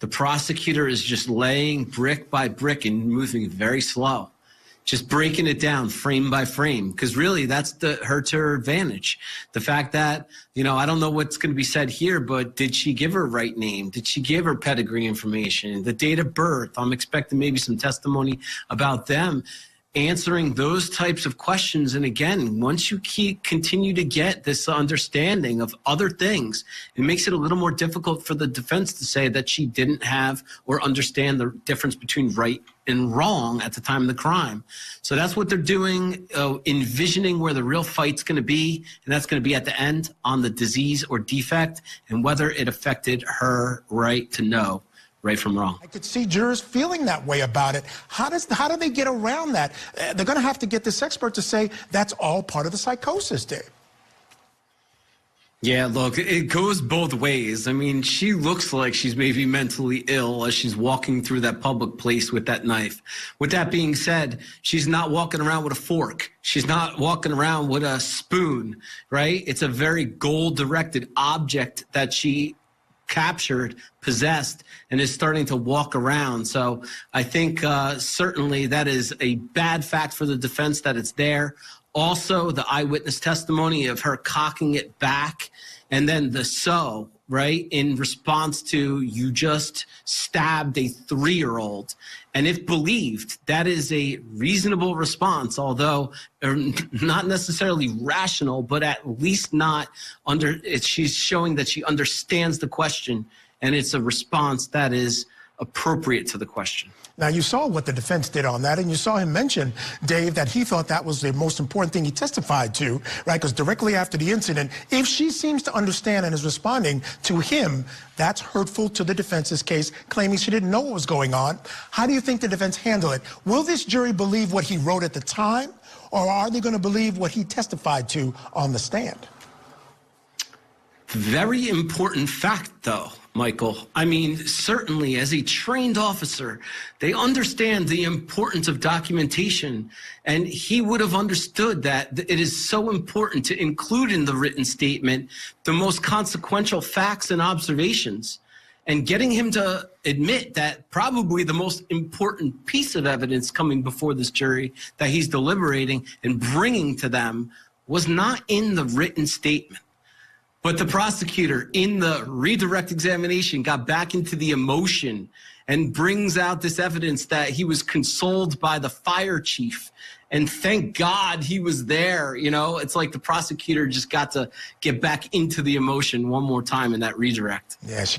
The prosecutor is just laying brick by brick and moving very slow, just breaking it down frame by frame, because really that's her to her advantage. The fact that, I don't know what's going to be said here, but did she give her right name? Did she give her pedigree information, the date of birth? I'm expecting maybe some testimony about them. Answering those types of questions. And again, once you continue to get this understanding of other things, it makes it a little more difficult for the defense to say that she didn't have or understand the difference between right and wrong at the time of the crime. So that's what they're doing, envisioning where the real fight's going to be, and that's going to be at the end on the disease or defect and whether it affected her right to know right from wrong. I could see jurors feeling that way about it. How do they get around that? They're going to have to get this expert to say that's all part of the psychosis, Dave. Yeah, look, it goes both ways. I mean, she looks like she's maybe mentally ill as she's walking through that public place with that knife. With that being said, she's not walking around with a fork. She's not walking around with a spoon, right? It's a very goal-directed object that she captured, possessed, and is starting to walk around. So I think certainly that is a bad fact for the defense that it's there. Also, the eyewitness testimony of her cocking it back, and then the right, in response to you just stabbed a 3-year-old. And if believed, that is a reasonable response, although not necessarily rational, but at least not she's showing that she understands the question, and it's a response that is appropriate to the question. Now, you saw what the defense did on that, and you saw him mention, Dave, that he thought that was the most important thing he testified to, right? Because directly after the incident, if she seems to understand and is responding to him, that's hurtful to the defense's case, claiming she didn't know what was going on. How do you think the defense handled it? Will this jury believe what he wrote at the time, or are they going to believe what he testified to on the stand? Very important fact, though, Michael. I mean, certainly as a trained officer, they understand the importance of documentation, and he would have understood that it is so important to include in the written statement the most consequential facts and observations. And getting him to admit that probably the most important piece of evidence coming before this jury that he's deliberating and bringing to them was not in the written statement. But the prosecutor, in the redirect examination, got back into the emotion and brings out this evidence that he was consoled by the fire chief. And thank God he was there. It's like the prosecutor just got to get back into the emotion one more time in that redirect. Yeah, she